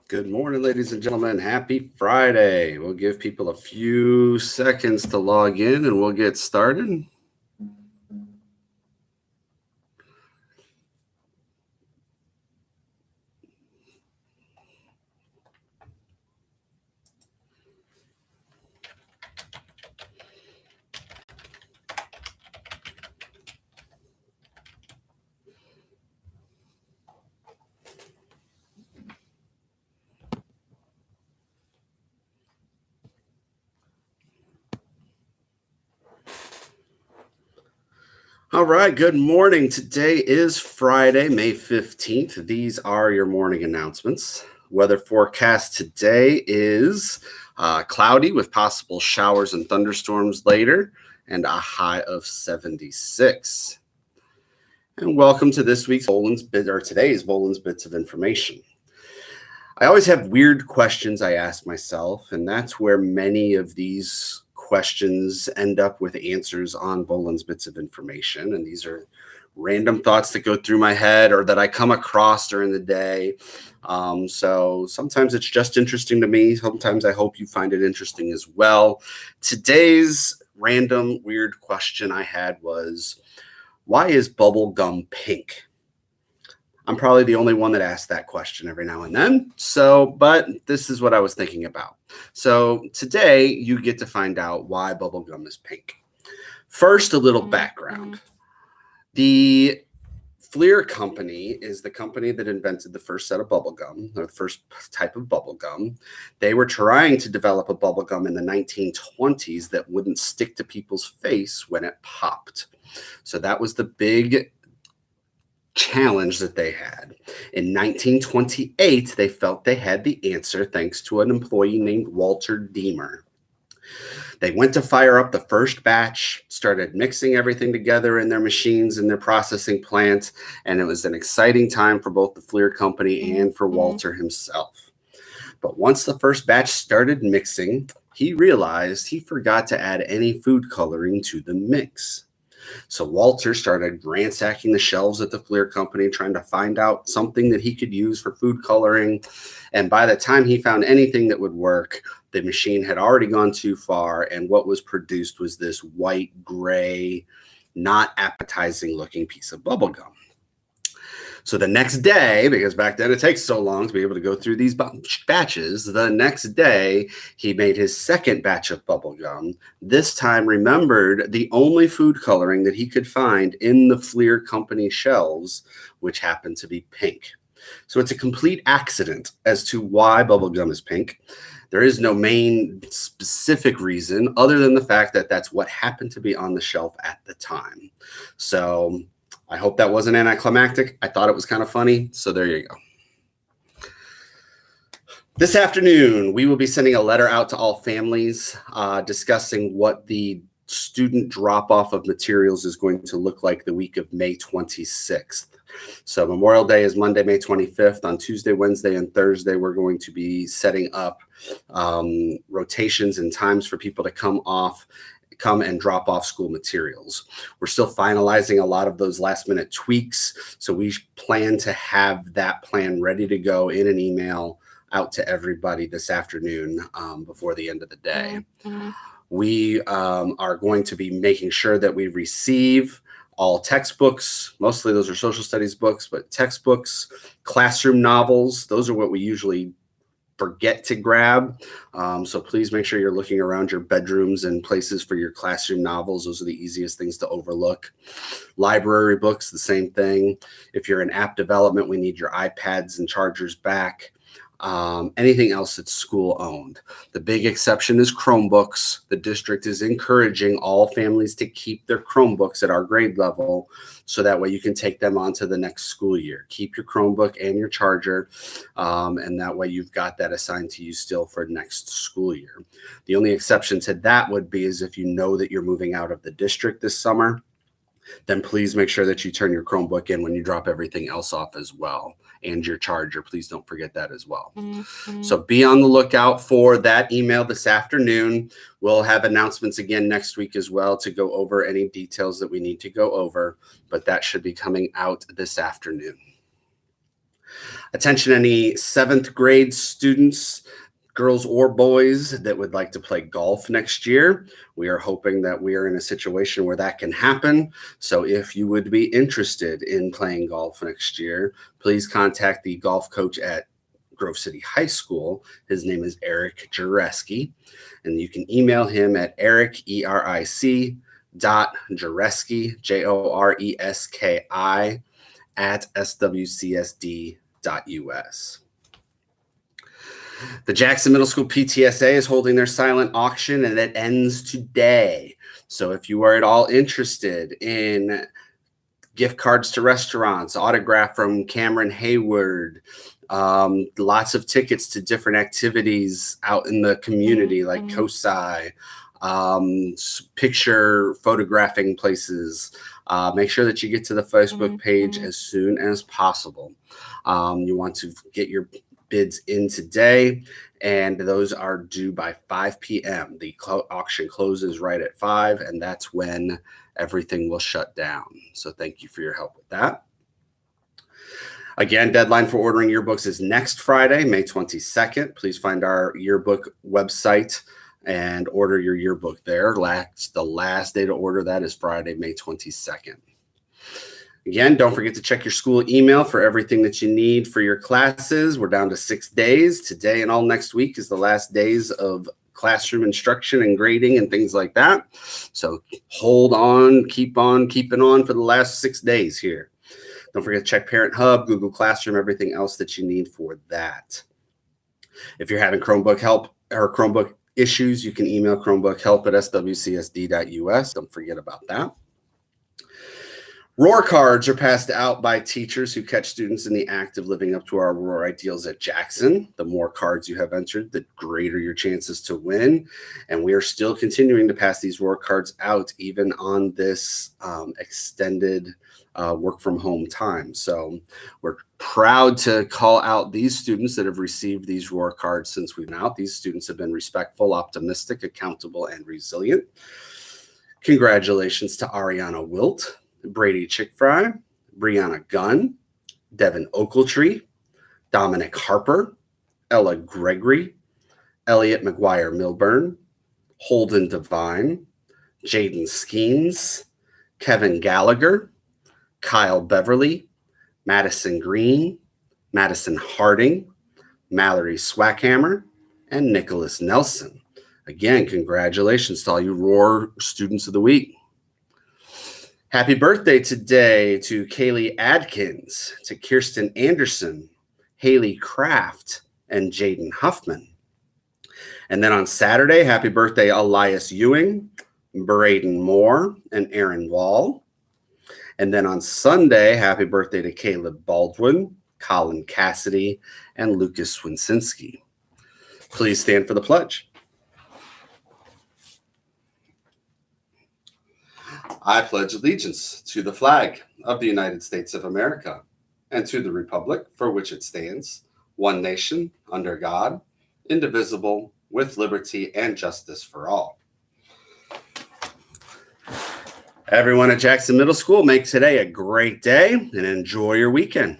Good morning, ladies and gentlemen. Happy Friday. We'll give people a few seconds to log in and we'll get started. All right, good morning. Today is Friday, May 15th. These are your morning announcements. Weather forecast today is cloudy with possible showers and thunderstorms later and a high of 76. And welcome to this week's today's Boland's Bits of Information. I always have weird questions I ask myself, and that's where many of these questions end up with answers on Boland's Bits of Information. And these are random thoughts that go through my head or that I come across during the day. So sometimes it's just interesting to me. Sometimes I hope you find it interesting as well. Today's random weird question I had was, why is bubblegum pink? I'm probably the only one that asks that question every now and then. But this is what I was thinking about. So today you get to find out why bubblegum is pink. First, a little background. The FLIR Company is the company that invented the first set of bubblegum, or the first type of bubblegum. They were trying to develop a bubblegum in the 1920s that wouldn't stick to people's face when it popped. So that was the big challenge that they had. In 1928, they felt they had the answer thanks to an employee named Walter Deemer. They went to fire up the first batch, started mixing everything together in their machines and their processing plant, and it was an exciting time for both the FLIR Company and for Walter himself. But once the first batch started mixing, he realized he forgot to add any food coloring to the mix. So Walter started ransacking the shelves at the FLIR Company, trying to find out something that he could use for food coloring. And by the time he found anything that would work, the machine had already gone too far. And what was produced was this white, gray, not appetizing looking piece of bubblegum. So the next day, because back then it takes so long to be able to go through these batches, the next day he made his second batch of bubblegum. This time remembered the only food coloring that he could find in the FLIR Company shelves, which happened to be pink. So it's a complete accident as to why bubblegum is pink. There is no main specific reason other than the fact that that's what happened to be on the shelf at the time. So I hope that wasn't anticlimactic. I thought it was kind of funny. So there you go. This afternoon, we will be sending a letter out to all families discussing what the student drop-off of materials is going to look like the week of May 26th. So Memorial Day is Monday, May 25th. On Tuesday, Wednesday, and Thursday, we're going to be setting up rotations and times for people to come and drop off school materials. We're still finalizing a lot of those last minute tweaks. So we plan to have that plan ready to go in an email out to everybody this afternoon before the end of the day. We are going to be making sure that we receive all textbooks. Mostly those are social studies books, but textbooks, classroom novels, those are what we usually forget to grab. So please make sure you're looking around your bedrooms and places for your classroom novels. Those are the easiest things to overlook. Library books, the same thing. If you're in app development, we need your iPads and chargers back. Anything else that's school owned. The big exception is Chromebooks. The district is encouraging all families to keep their Chromebooks at our grade level, so that way you can take them on to the next school year. Keep your Chromebook and your charger, and that way you've got that assigned to you still for next school year. The only exception to that would be is if you know that you're moving out of the district this summer, then please make sure that you turn your Chromebook in when you drop everything else off as well. And your charger, please don't forget that as well. So be on the lookout for that email this afternoon. We'll have announcements again next week as well to go over any details that we need to go over, but that should be coming out this afternoon. Attention any 7th grade students, girls or boys, that would like to play golf next year. We are hoping that we are in a situation where that can happen. So if you would be interested in playing golf next year, please contact the golf coach at Grove City High School. His name is Eric Jareski, and you can email him at Eric, ERIC, Jareski, JORESKI, at swcsd.us. The Jackson Middle School PTSA is holding their silent auction, and it ends today. So if you are at all interested in gift cards to restaurants, autograph from Cameron Hayward, lots of tickets to different activities out in the community like COSI, picture photographing places, make sure that you get to the Facebook page as soon as possible. You want to get your bids in today, and those are due by 5 p.m. The auction closes right at 5, and that's when everything will shut down. So thank you for your help with that. Again, deadline for ordering yearbooks is next Friday, May 22nd. Please find our yearbook website and order your yearbook there. The last day to order that is Friday, May 22nd. Again, don't forget to check your school email for everything that you need for your classes. We're down to 6 days. Today and all next week is the last days of classroom instruction and grading and things like that. So hold on, keep on keeping on for the last 6 days here. Don't forget to check Parent Hub, Google Classroom, everything else that you need for that. If you're having Chromebook help or Chromebook issues, you can email chromebookhelp@swcsd.us. Don't forget about that. Roar cards are passed out by teachers who catch students in the act of living up to our Roar ideals at Jackson. The more cards you have entered, the greater your chances to win. And we are still continuing to pass these Roar cards out even on this extended work from home time. So we're proud to call out these students that have received these Roar cards since we've been out. These students have been respectful, optimistic, accountable, and resilient. Congratulations to Ariana Wilt, Brady Chickfry, Brianna Gunn, Devin Oakletree, Dominic Harper, Ella Gregory, Elliot McGuire Milburn, Holden Devine, Jaden Skeens, Kevin Gallagher, Kyle Beverly, Madison Green, Madison Harding, Mallory Swackhammer, and Nicholas Nelson. Again, congratulations to all you Roar Students of the Week. Happy birthday today to Kaylee Adkins, to Kirsten Anderson, Haley Kraft, and Jaden Huffman. And then on Saturday, happy birthday Elias Ewing, Braden Moore, and Aaron Wall. And then on Sunday, happy birthday to Caleb Baldwin, Colin Cassidy, and Lucas Swinsinski. Please stand for the pledge. I pledge allegiance to the flag of the United States of America and to the republic for which it stands, one nation, under God, indivisible, with liberty and justice for all. Everyone at Jackson Middle School, make today a great day and enjoy your weekend.